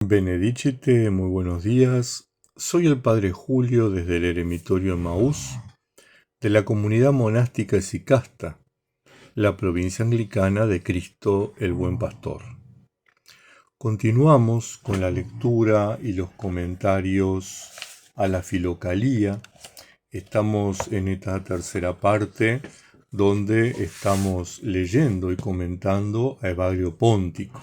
Benedicite, muy buenos días. Soy el Padre Julio desde el Eremitorio Emaús de la comunidad monástica Esicasta, la provincia anglicana de Cristo el Buen Pastor. Continuamos con la lectura y los comentarios a la Filocalía. Estamos en esta tercera parte donde estamos leyendo y comentando a Evagrio Póntico.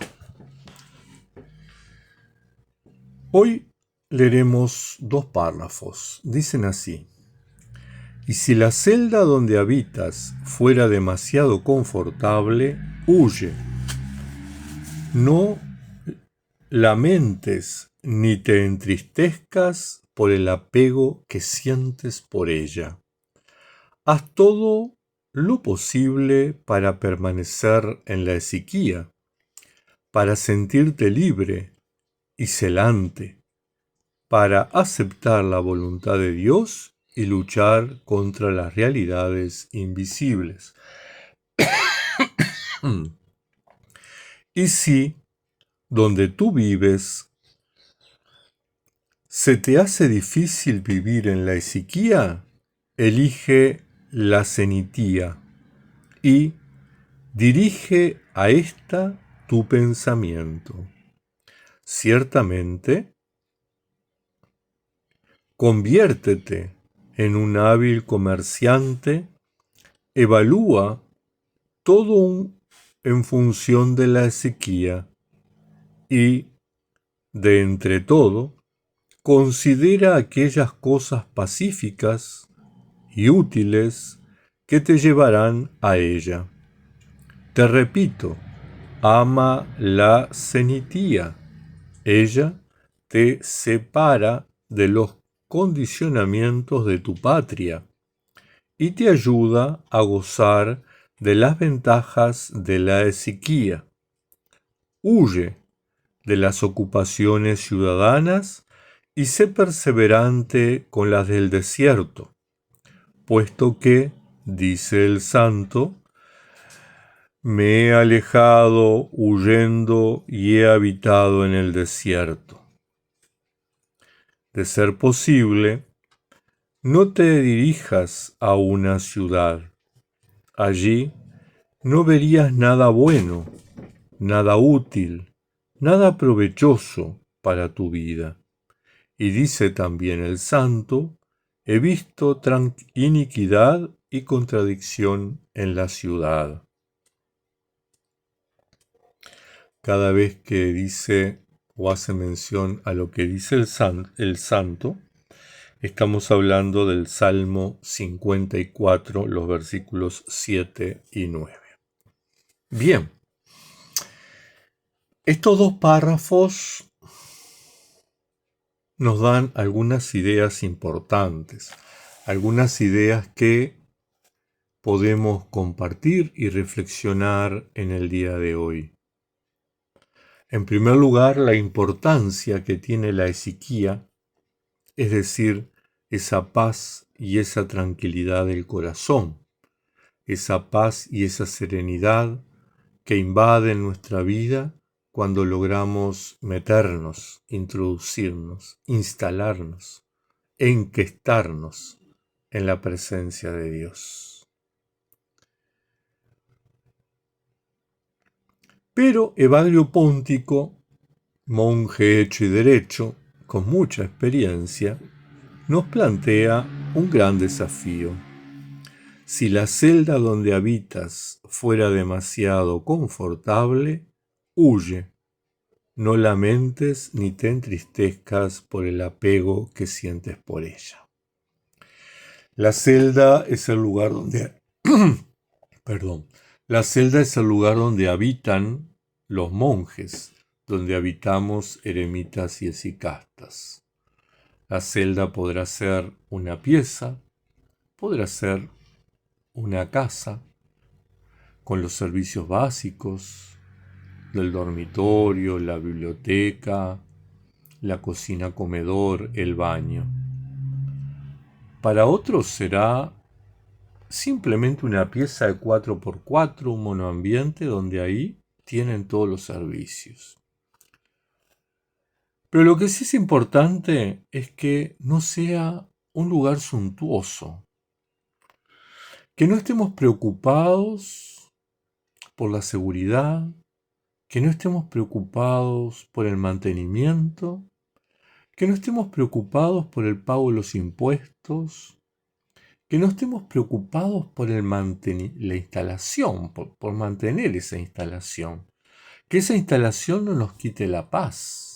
Hoy leeremos dos párrafos. Dicen así: y si la celda donde habitas fuera demasiado confortable, huye. No lamentes ni te entristezcas por el apego que sientes por ella. Haz todo lo posible para permanecer en la esiquía, para sentirte libre y celante, para aceptar la voluntad de Dios y luchar contra las realidades invisibles. Y si, donde tú vives, se te hace difícil vivir en la esiquía, elige la cenitía y dirige a esta tu pensamiento. Ciertamente, conviértete en un hábil comerciante, evalúa todo en función de la sequía y, de entre todo, considera aquellas cosas pacíficas y útiles que te llevarán a ella. Te repito, ama la cenitía. Ella te separa de los condicionamientos de tu patria y te ayuda a gozar de las ventajas de la esiquía. Huye de las ocupaciones ciudadanas y sé perseverante con las del desierto, puesto que, dice el santo, me he alejado huyendo y he habitado en el desierto. De ser posible, no te dirijas a una ciudad. Allí no verías nada bueno, nada útil, nada provechoso para tu vida. Y dice también el santo, he visto iniquidad y contradicción en la ciudad. Cada vez que dice o hace mención a lo que dice el santo, estamos hablando del Salmo 54, los versículos 7 y 9. Bien, estos dos párrafos nos dan algunas ideas importantes, algunas ideas que podemos compartir y reflexionar en el día de hoy. En primer lugar, la importancia que tiene la esiquía, es decir, esa paz y esa tranquilidad del corazón, esa paz y esa serenidad que invaden nuestra vida cuando logramos meternos, introducirnos, instalarnos, enquistarnos en la presencia de Dios. Pero Evagrio Póntico, monje hecho y derecho, con mucha experiencia, nos plantea un gran desafío. Si la celda donde habitas fuera demasiado confortable, huye. No lamentes ni te entristezcas por el apego que sientes por ella. La celda es el lugar donde La celda es el lugar donde habitan los monjes, donde habitamos eremitas y esicastas. La celda podrá ser una pieza, podrá ser una casa, con los servicios básicos del dormitorio, la biblioteca, la cocina, comedor, el baño. Para otros será simplemente una pieza de 4x4, un monoambiente donde ahí tienen todos los servicios. Pero lo que sí es importante es que no sea un lugar suntuoso, que no estemos preocupados por la seguridad, que no estemos preocupados por el mantenimiento, que no estemos preocupados por el pago de los impuestos, que no estemos preocupados por la instalación, por mantener esa instalación, que esa instalación no nos quite la paz,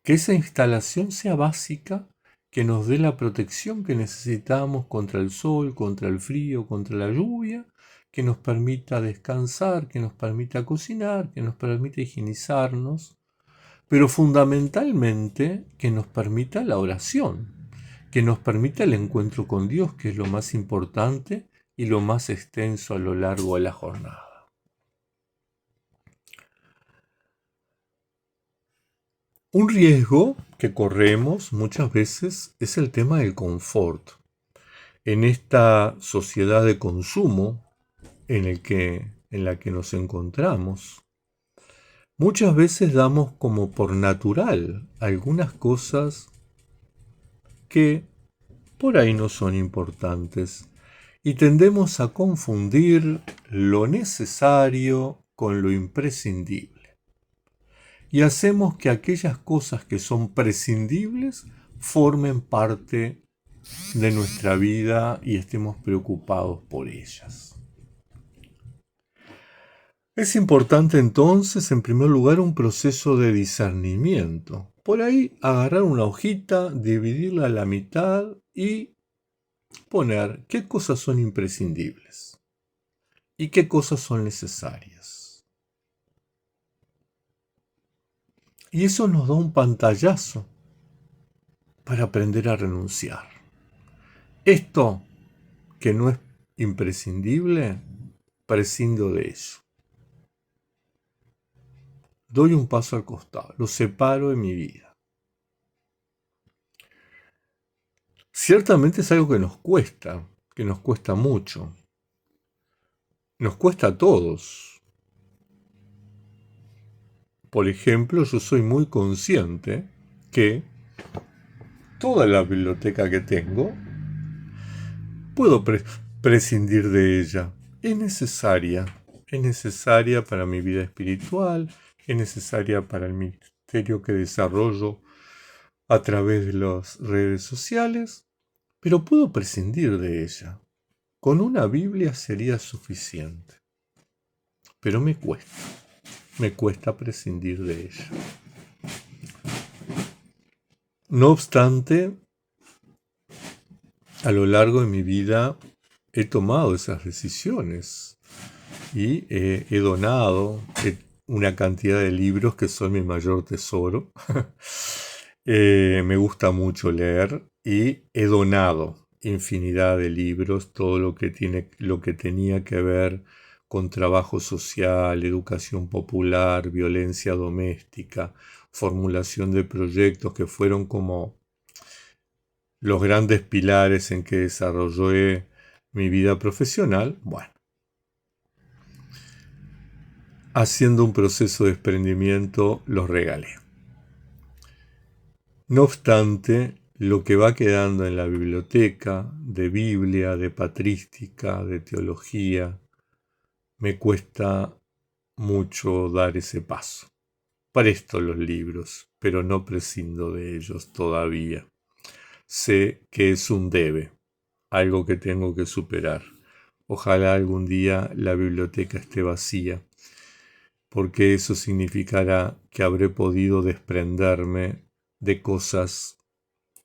que esa instalación sea básica, que nos dé la protección que necesitamos contra el sol, contra el frío, contra la lluvia, que nos permita descansar, que nos permita cocinar, que nos permita higienizarnos, pero fundamentalmente que nos permita la oración, que nos permita el encuentro con Dios, que es lo más importante y lo más extenso a lo largo de la jornada. Un riesgo que corremos muchas veces es el tema del confort. En esta sociedad de consumo en la que nos encontramos, muchas veces damos como por natural algunas cosas que por ahí no son importantes y tendemos a confundir lo necesario con lo imprescindible. Y hacemos que aquellas cosas que son prescindibles formen parte de nuestra vida y estemos preocupados por ellas. Es importante entonces, en primer lugar, un proceso de discernimiento. Por ahí agarrar una hojita, dividirla a la mitad y poner qué cosas son imprescindibles y qué cosas son necesarias. Y eso nos da un pantallazo para aprender a renunciar. Esto que no es imprescindible, prescindo de ello. Doy un paso al costado, lo separo de mi vida. Ciertamente es algo que nos cuesta mucho. Nos cuesta a todos. Por ejemplo, yo soy muy consciente que toda la biblioteca que tengo, puedo prescindir de ella. Es necesaria para mi vida espiritual, es necesaria para el ministerio que desarrollo a través de las redes sociales, pero puedo prescindir de ella. Con una Biblia sería suficiente, pero me cuesta prescindir de ella. No obstante, a lo largo de mi vida he tomado esas decisiones y he donado una cantidad de libros que son mi mayor tesoro. Me gusta mucho leer y he donado infinidad de libros, todo lo que tenía que ver con trabajo social, educación popular, violencia doméstica, formulación de proyectos que fueron como los grandes pilares en que desarrollé mi vida profesional. Bueno, haciendo un proceso de desprendimiento los regalé. No obstante, lo que va quedando en la biblioteca, de Biblia, de patrística, de teología, me cuesta mucho dar ese paso. Presto los libros, pero no prescindo de ellos todavía. Sé que es un debe, algo que tengo que superar. Ojalá algún día la biblioteca esté vacía, porque eso significará que habré podido desprenderme de cosas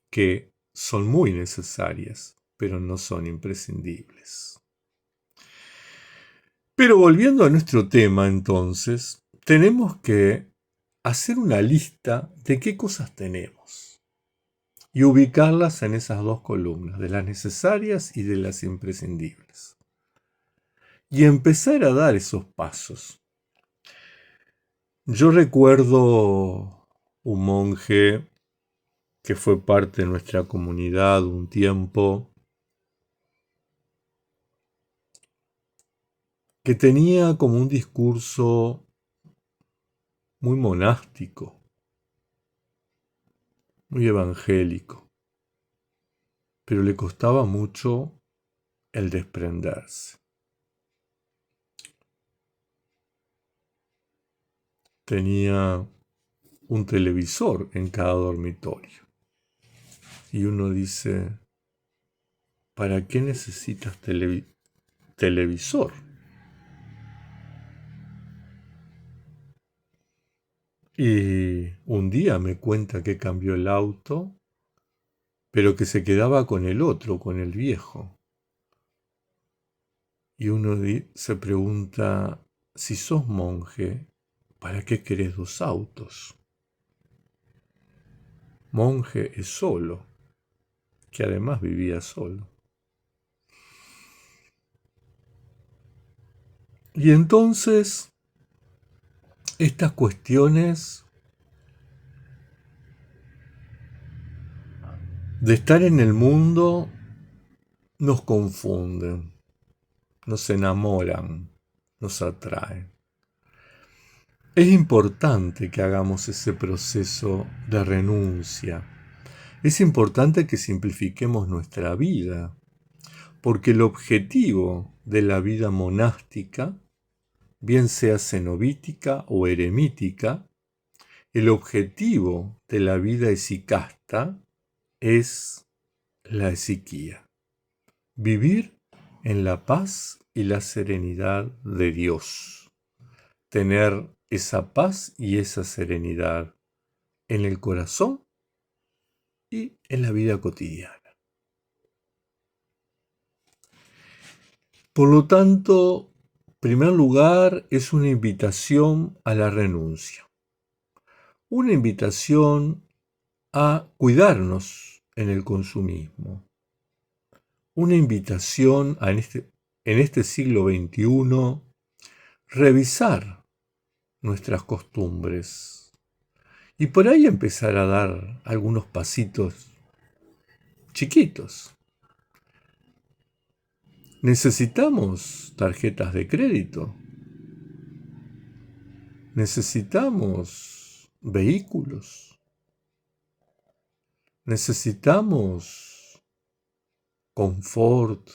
que son muy necesarias, pero no son imprescindibles. Pero volviendo a nuestro tema, entonces, tenemos que hacer una lista de qué cosas tenemos y ubicarlas en esas dos columnas, de las necesarias y de las imprescindibles. Y empezar a dar esos pasos. Yo recuerdo un monje que fue parte de nuestra comunidad un tiempo, que tenía como un discurso muy monástico, muy evangélico, pero le costaba mucho el desprenderse. Tenía un televisor en cada dormitorio. Y uno dice, ¿para qué necesitas televisor? Y un día me cuenta que cambió el auto, pero que se quedaba con el otro, con el viejo. Y uno se pregunta, si sos monje, ¿para qué querés dos autos? Monje es solo, que además vivía solo. Y entonces, estas cuestiones de estar en el mundo nos confunden, nos enamoran, nos atraen. Es importante que hagamos ese proceso de renuncia. Es importante que simplifiquemos nuestra vida, porque el objetivo de la vida monástica, bien sea cenobítica o eremítica, el objetivo de la vida esicasta es la esiquía. Vivir en la paz y la serenidad de Dios. Tener esa paz y esa serenidad en el corazón y en la vida cotidiana. Por lo tanto, en primer lugar, es una invitación a la renuncia. Una invitación a cuidarnos en el consumismo. Una invitación a en este siglo XXI revisar nuestras costumbres y por ahí empezar a dar algunos pasitos chiquitos. Necesitamos tarjetas de crédito. Necesitamos vehículos. Necesitamos confort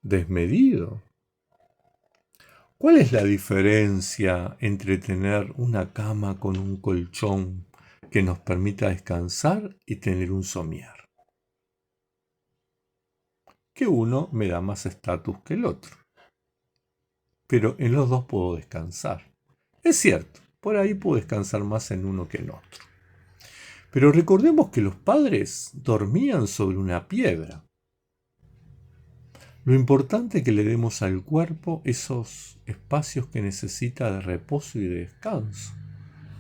desmedido. ¿Cuál es la diferencia entre tener una cama con un colchón que nos permita descansar y tener un somier? Que uno me da más estatus que el otro. Pero en los dos puedo descansar. Es cierto, por ahí puedo descansar más en uno que en otro. Pero recordemos que los padres dormían sobre una piedra. Lo importante es que le demos al cuerpo esos espacios que necesita de reposo y de descanso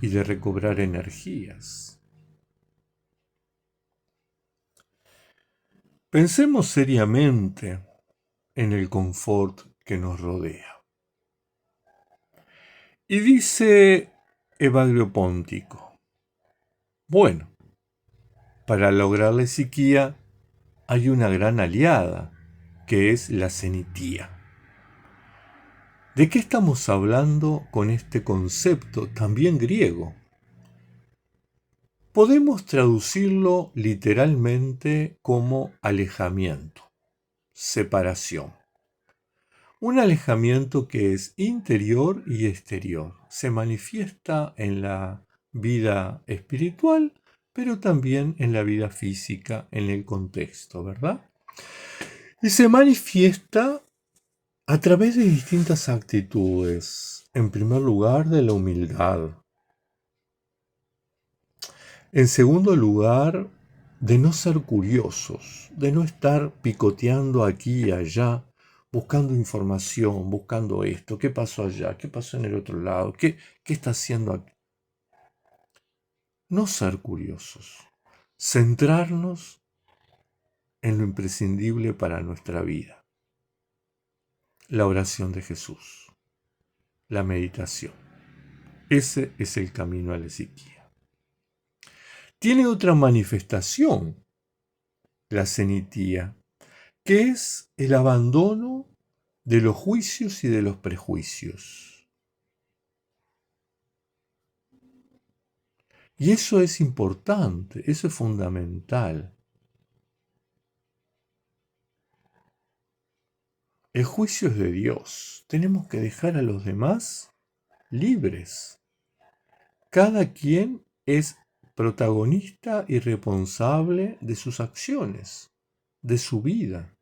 y de recobrar energías. Pensemos seriamente en el confort que nos rodea. Y dice Evagrio Póntico, bueno, para lograr la esiquía hay una gran aliada, que es la cenitía. ¿De qué estamos hablando con este concepto también griego? Podemos traducirlo literalmente como alejamiento, separación. Un alejamiento que es interior y exterior. Se manifiesta en la vida espiritual, pero también en la vida física, en el contexto, ¿verdad? Y se manifiesta a través de distintas actitudes. En primer lugar, de la humildad. En segundo lugar, de no ser curiosos, de no estar picoteando aquí y allá, buscando información, buscando esto, qué pasó allá, qué pasó en el otro lado, qué está haciendo aquí. No ser curiosos, centrarnos en lo imprescindible para nuestra vida. La oración de Jesús, la meditación. Ese es el camino a la esiquía. Tiene otra manifestación, la cenitía, que es el abandono de los juicios y de los prejuicios. Y eso es importante, eso es fundamental. El juicio es de Dios. Tenemos que dejar a los demás libres. Cada quien es protagonista y responsable de sus acciones, de su vida.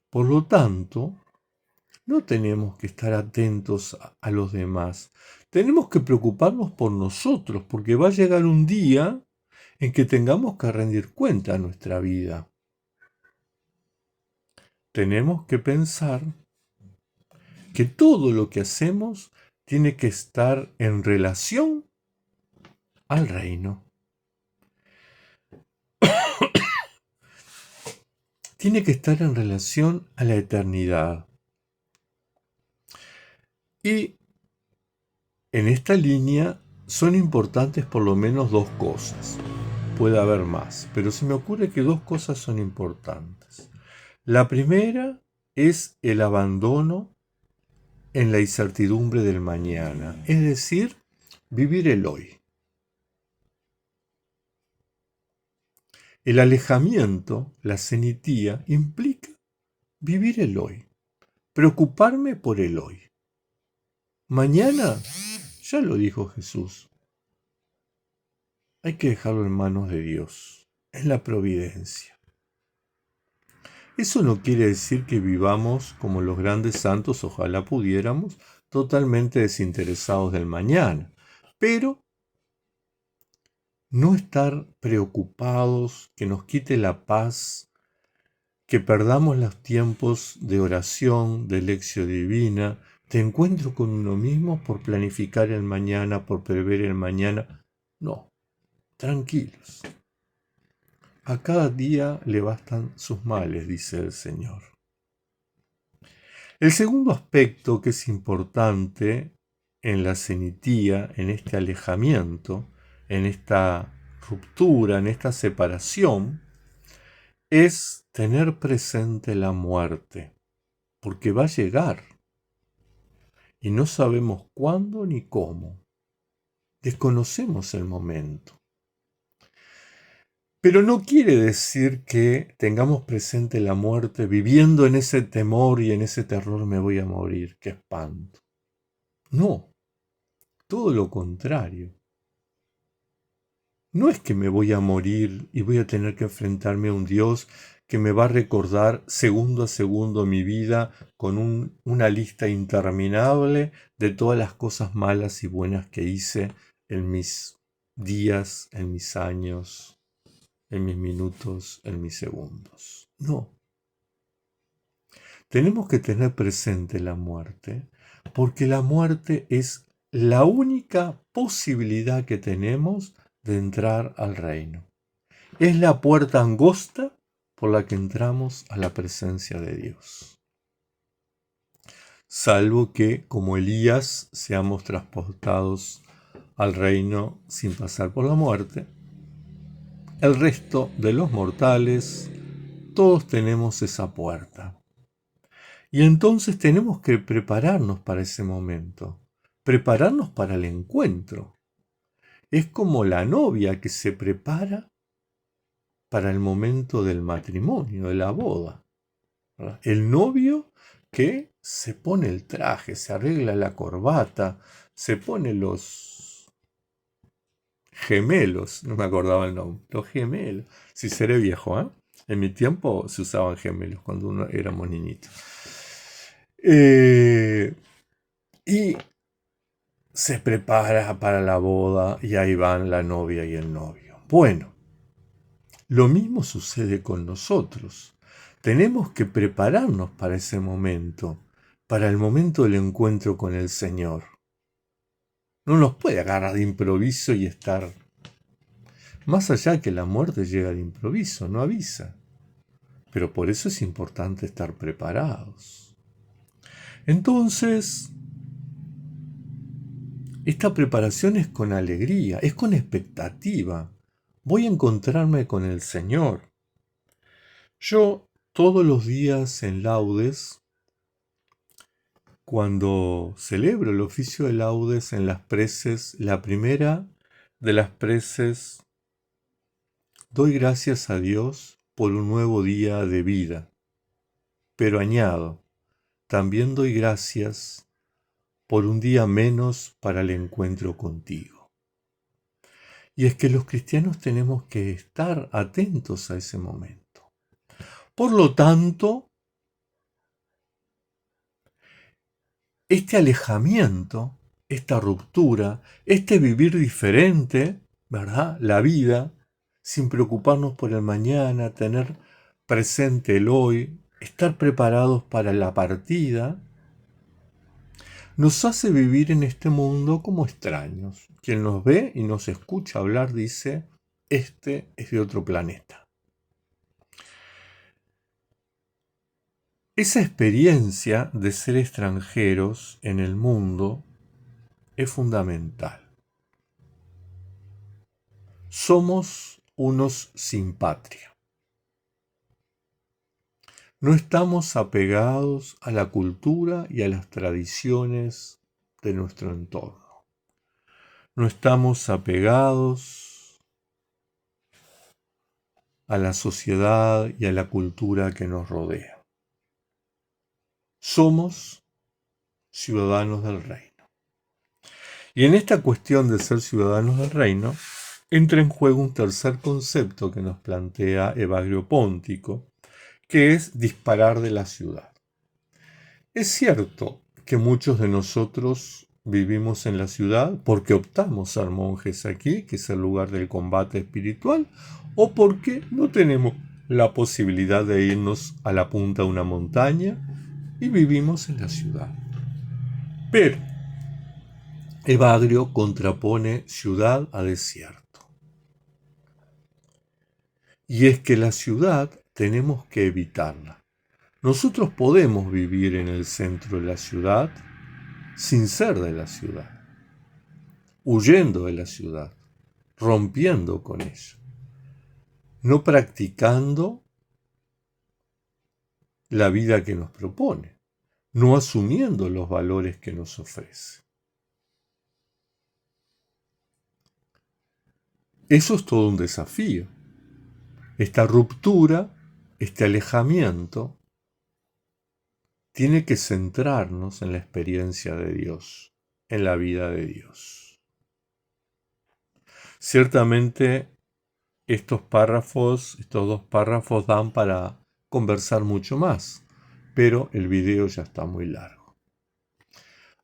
Por lo tanto, no tenemos que estar atentos a los demás. Tenemos que preocuparnos por nosotros, porque va a llegar un día en que tengamos que rendir cuenta a nuestra vida. Tenemos que pensar que todo lo que hacemos tiene que estar en relación al reino. Tiene que estar en relación a la eternidad. Y en esta línea son importantes por lo menos dos cosas. Puede haber más, pero se me ocurre que dos cosas son importantes. La primera es el abandono en la incertidumbre del mañana, es decir, vivir el hoy. El alejamiento, la cenitía, implica vivir el hoy, preocuparme por el hoy. Mañana, ya lo dijo Jesús, hay que dejarlo en manos de Dios, en la providencia. Eso no quiere decir que vivamos como los grandes santos, ojalá pudiéramos, totalmente desinteresados del mañana, pero no estar preocupados, que nos quite la paz, que perdamos los tiempos de oración, de lección divina, de encuentro con uno mismo por planificar el mañana, por prever el mañana. No, tranquilos. A cada día le bastan sus males, dice el Señor. El segundo aspecto que es importante en la cenitía, en este alejamiento, en esta ruptura, en esta separación, es tener presente la muerte, porque va a llegar y no sabemos cuándo ni cómo. Desconocemos el momento. Pero no quiere decir que tengamos presente la muerte viviendo en ese temor y en ese terror me voy a morir, qué espanto. No, todo lo contrario. No es que me voy a morir y voy a tener que enfrentarme a un Dios que me va a recordar segundo a segundo mi vida con una lista interminable de todas las cosas malas y buenas que hice en mis días, en mis años, en mis minutos, en mis segundos. No. Tenemos que tener presente la muerte, porque la muerte es la única posibilidad que tenemos de entrar al reino. Es la puerta angosta por la que entramos a la presencia de Dios. Salvo que, como Elías, seamos transportados al reino sin pasar por la muerte, el resto de los mortales, todos tenemos esa puerta. Y entonces tenemos que prepararnos para ese momento, prepararnos para el encuentro. Es como la novia que se prepara para el momento del matrimonio, de la boda. ¿Verdad? El novio que se pone el traje, se arregla la corbata, se pone los gemelos, no me acordaba el nombre, los gemelos. Si seré viejo, ¿eh? En mi tiempo se usaban gemelos cuando uno éramos niñitos. Y se prepara para la boda y ahí van la novia y el novio. Bueno, lo mismo sucede con nosotros. Tenemos que prepararnos para ese momento, para el momento del encuentro con el Señor. No nos puede agarrar de improviso y estar... Más allá que la muerte llega de improviso, no avisa. Pero por eso es importante estar preparados. Entonces, esta preparación es con alegría, es con expectativa. Voy a encontrarme con el Señor. Yo todos los días en laudes, Cuando celebro el oficio de laudes en las preces, la primera de las preces, doy gracias a Dios por un nuevo día de vida, pero añado, también doy gracias por un día menos para el encuentro contigo. Y es que los cristianos tenemos que estar atentos a ese momento. Por lo tanto, este alejamiento, esta ruptura, este vivir diferente, ¿verdad? La vida, sin preocuparnos por el mañana, tener presente el hoy, estar preparados para la partida, nos hace vivir en este mundo como extraños. Quien nos ve y nos escucha hablar dice, este es de otro planeta. Esa experiencia de ser extranjeros en el mundo es fundamental. Somos unos sin patria. No estamos apegados a la cultura y a las tradiciones de nuestro entorno. No estamos apegados a la sociedad y a la cultura que nos rodea. Somos ciudadanos del reino. Y en esta cuestión de ser ciudadanos del reino, entra en juego un tercer concepto que nos plantea Evagrio Póntico, que es disparar de la ciudad. Es cierto que muchos de nosotros vivimos en la ciudad porque optamos ser monjes aquí, que es el lugar del combate espiritual, o porque no tenemos la posibilidad de irnos a la punta de una montaña y vivimos en la ciudad. Pero Evagrio contrapone ciudad a desierto. Y es que la ciudad tenemos que evitarla. Nosotros podemos vivir en el centro de la ciudad sin ser de la ciudad, huyendo de la ciudad, rompiendo con ella, no practicando la vida que nos propone, no asumiendo los valores que nos ofrece. Eso es todo un desafío. Esta ruptura, este alejamiento, tiene que centrarnos en la experiencia de Dios, en la vida de Dios. Ciertamente, estos dos párrafos dan para conversar mucho más, pero el video ya está muy largo.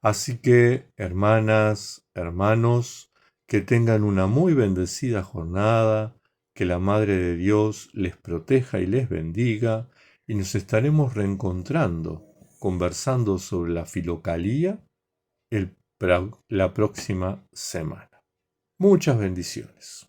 Así que, hermanas, hermanos, que tengan una muy bendecida jornada, que la Madre de Dios les proteja y les bendiga, y nos estaremos reencontrando, conversando sobre la filocalía la próxima semana. Muchas bendiciones.